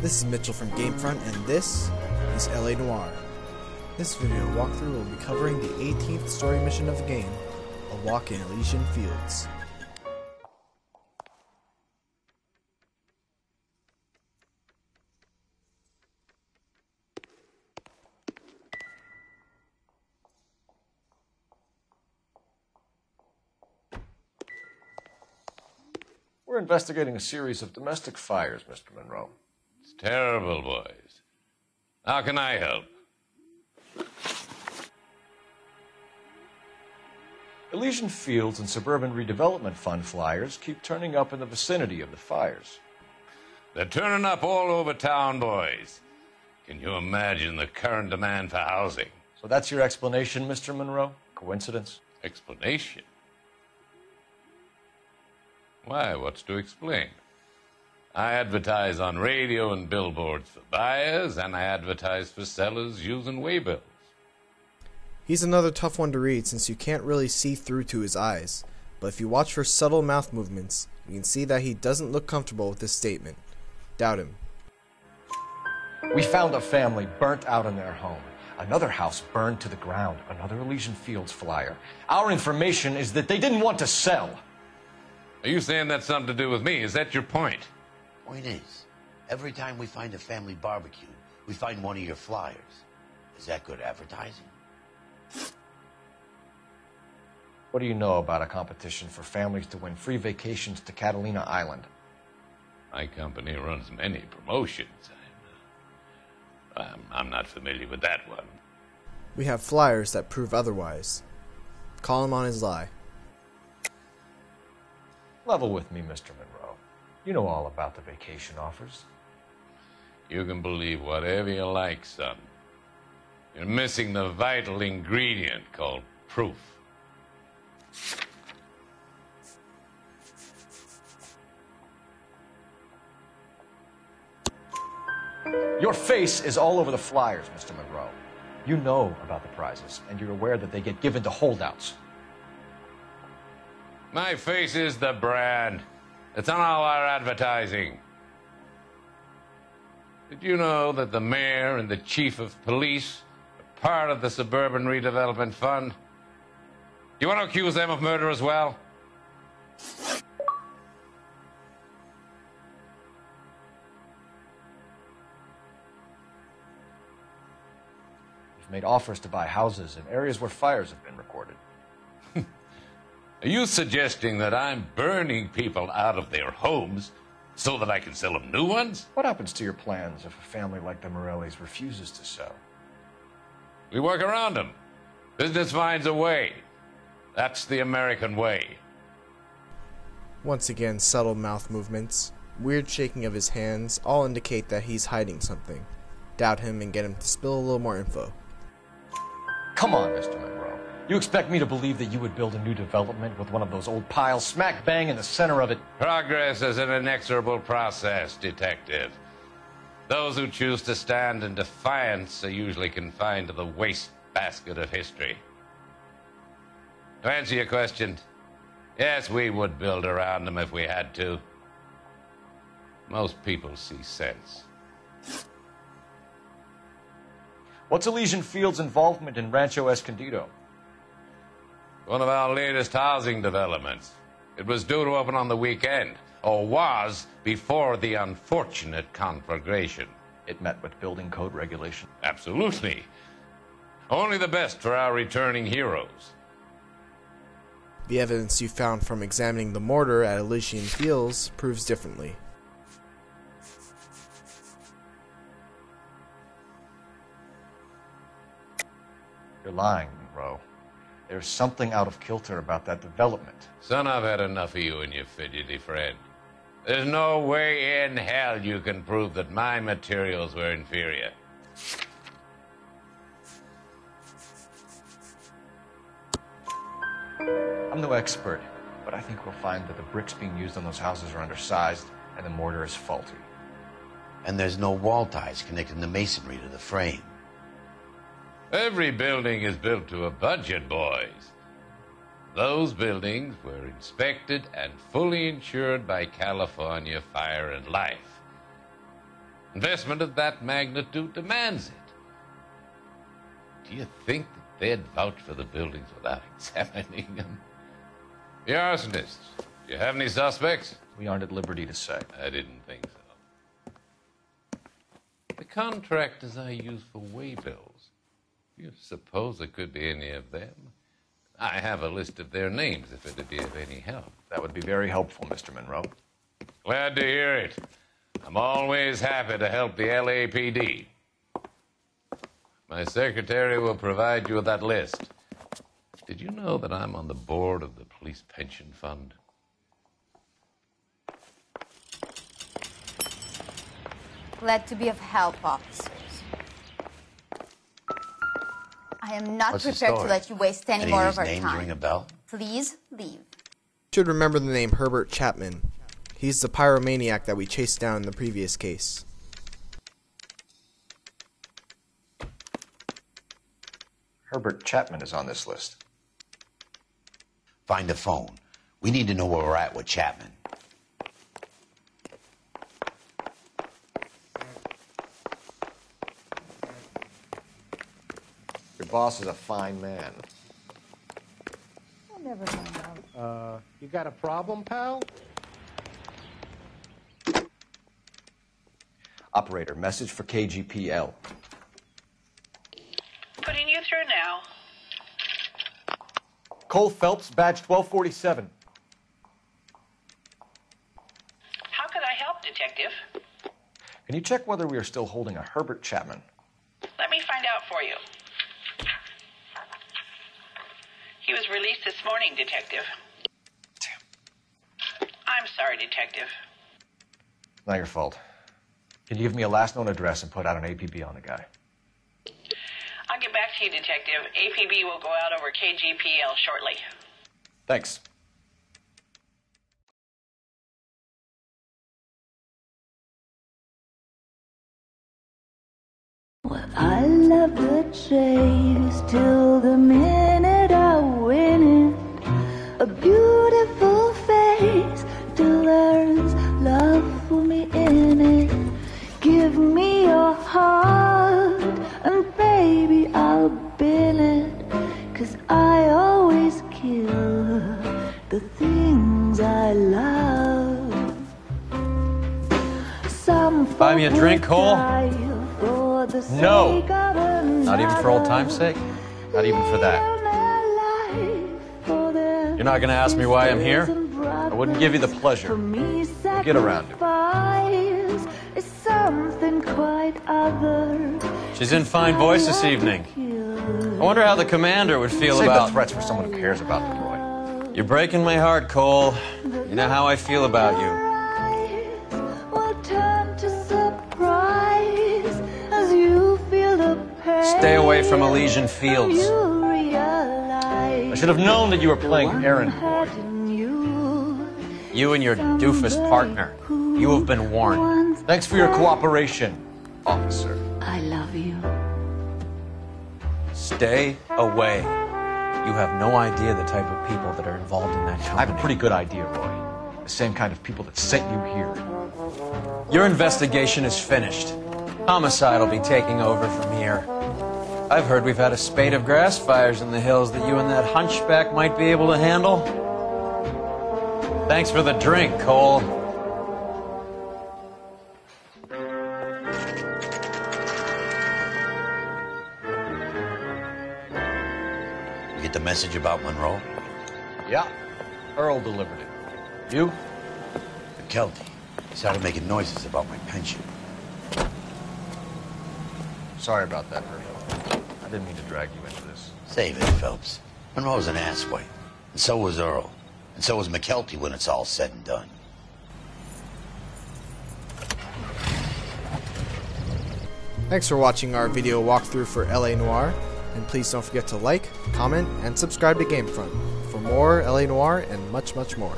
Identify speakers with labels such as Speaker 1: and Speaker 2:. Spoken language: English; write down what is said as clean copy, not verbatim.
Speaker 1: This is Mitchell from Gamefront, and this is LA Noire. This video walkthrough will be covering the 18th story mission of the game, A Walk in Elysian Fields.
Speaker 2: We're investigating a series of domestic fires, Mr. Monroe.
Speaker 3: It's terrible, boys. How can I help?
Speaker 2: Elysian Fields and Suburban Redevelopment Fund flyers keep turning up in the vicinity of the fires.
Speaker 3: They're turning up all over town, boys. Can you imagine the current demand for housing?
Speaker 2: So that's your explanation, Mr. Monroe? Coincidence?
Speaker 3: Explanation? Why, what's to explain? I advertise on radio and billboards for buyers, and I advertise for sellers using waybills.
Speaker 1: He's another tough one to read since you can't really see through to his eyes, but if you watch for subtle mouth movements, you can see that he doesn't look comfortable with this statement. Doubt him.
Speaker 2: We found a family burnt out in their home. Another house burned to the ground. Another Elysian Fields flyer. Our information is that they didn't want to sell.
Speaker 3: Are you saying that's something to do with me? Is that your point?
Speaker 4: Point is, every time we find a family barbecue, we find one of your flyers. Is that good advertising?
Speaker 2: What do you know about a competition for families to win free vacations to Catalina Island?
Speaker 3: My company runs many promotions. I'm not familiar with that one.
Speaker 1: We have flyers that prove otherwise. Call him on his lie.
Speaker 2: Level with me, Mr. Monroe. You know all about the vacation offers.
Speaker 3: You can believe whatever you like, son. You're missing the vital ingredient called proof.
Speaker 2: Your face is all over the flyers, Mr. Monroe. You know about the prizes, and you're aware that they get given to holdouts.
Speaker 3: My face is the brand. It's on all our advertising. Did you know that the mayor and the chief of police are part of the Suburban Redevelopment Fund? Do you want to accuse them of murder as well?
Speaker 2: You've made offers to buy houses in areas where fires have been recorded.
Speaker 3: Are you suggesting that I'm burning people out of their homes so that I can sell them new ones?
Speaker 2: What happens to your plans if a family like the Morellis refuses to sell?
Speaker 3: We work around them. Business finds a way. That's the American way.
Speaker 1: Once again, subtle mouth movements, weird shaking of his hands, all indicate that he's hiding something. Doubt him and get him to spill a little more info.
Speaker 2: Come on, Mr. Monroe. You expect me to believe that you would build a new development with one of those old piles smack bang in the center of it?
Speaker 3: Progress is an inexorable process, detective. Those who choose to stand in defiance are usually confined to the wastebasket of history. To answer your question, yes, we would build around them if we had to. Most people see sense.
Speaker 2: What's Elysian Fields' involvement in Rancho Escondido?
Speaker 3: One of our latest housing developments. It was due to open on the weekend, or was before the unfortunate conflagration.
Speaker 2: It met with building code regulation.
Speaker 3: Absolutely. Only the best for our returning heroes.
Speaker 1: The evidence you found from examining the mortar at Elysian Fields proves differently.
Speaker 2: You're lying, Monroe. There's something out of kilter about that development.
Speaker 3: Son, I've had enough of you and your fidgety friend. There's no way in hell you can prove that my materials were inferior.
Speaker 2: I'm no expert, but I think we'll find that the bricks being used on those houses are undersized and the mortar is faulty.
Speaker 4: And there's no wall ties connecting the masonry to the frame.
Speaker 3: Every building is built to a budget, boys. Those buildings were inspected and fully insured by California Fire and Life. Investment of that magnitude demands it. Do you think that they'd vouch for the buildings without examining them? The arsonists, do you have any suspects?
Speaker 2: We aren't at liberty to say.
Speaker 3: I didn't think so. The contractors I use for waybills, do you suppose it could be any of them? I have a list of their names if it'd be of any help.
Speaker 2: That would be very helpful, Mr. Monroe.
Speaker 3: Glad to hear it. I'm always happy to help the LAPD. My secretary will provide you with that list. Did you know that I'm on the board of the police pension fund?
Speaker 5: Glad to be of help, officers. I am not
Speaker 4: What's the
Speaker 5: prepared to
Speaker 4: story?
Speaker 5: let you waste any
Speaker 4: Any
Speaker 5: more
Speaker 4: of
Speaker 5: of
Speaker 4: these
Speaker 5: our
Speaker 4: names
Speaker 5: time.
Speaker 4: ring a bell?
Speaker 5: Please leave.
Speaker 1: You should remember the name Herbert Chapman. He's the pyromaniac that we chased down in the previous case.
Speaker 2: Herbert Chapman is on this list.
Speaker 4: Find the phone. We need to know where we're at with Chapman.
Speaker 2: Your boss is a fine man.
Speaker 5: Oh, never mind.
Speaker 6: You got a problem, pal?
Speaker 2: Operator, message for KGPL.
Speaker 7: Putting you through now.
Speaker 2: Cole Phelps, badge 1247.
Speaker 7: How could I help, Detective?
Speaker 2: Can you check whether we are still holding a Herbert Chapman?
Speaker 7: Let me find out for you. He was released this morning, Detective.
Speaker 2: Damn.
Speaker 7: I'm sorry, Detective.
Speaker 2: Not your fault. Can you give me a last known address and put out an APB on the guy?
Speaker 7: I'll get back to you, Detective. APB will go out over KGPL shortly.
Speaker 2: Thanks.
Speaker 8: Well, I love the chase till the minute I win it. A beautiful face till there's love for me in it. Give me your heart and baby I'll bill it. 'Cause I always kill the things I love. Some
Speaker 9: Buy me a drink, Cole?
Speaker 8: No.
Speaker 9: Not even for old time's sake? Not even for that? You're not going to ask me why I'm here? I wouldn't give you the pleasure. Get around it. She's in fine voice this evening. I wonder how the commander would feel
Speaker 2: Save
Speaker 9: about...
Speaker 2: the threats for someone who cares about them, Roy.
Speaker 9: You're breaking my heart, Cole. You know how I feel about you. Stay away from Elysian Fields.
Speaker 2: I should have known that you were playing errand boy.
Speaker 9: You and your doofus partner. You have been warned.
Speaker 2: Thanks for your cooperation, officer.
Speaker 8: I love you.
Speaker 9: Stay away. You have no idea the type of people that are involved in that company.
Speaker 2: I have a pretty good idea, Roy. The same kind of people that sent you here.
Speaker 9: Your investigation is finished. Homicide will be taking over from here. I've heard we've had a spate of grass fires in the hills that you and that hunchback might be able to handle. Thanks for the drink, Cole.
Speaker 4: You get the message about Monroe?
Speaker 2: Yeah, Earl delivered it. You?
Speaker 4: McKelty. He started making noises about my pension.
Speaker 2: Sorry about that, Earl. I didn't mean to drag you into this.
Speaker 4: Save it, Phelps. Monroe's an asswipe. And so was Earl. And so was McKelty when it's all said and done.
Speaker 1: Thanks for watching our video walkthrough for LA Noire, and please don't forget to like, comment, and subscribe to Gamefront for more LA Noire and much, much more.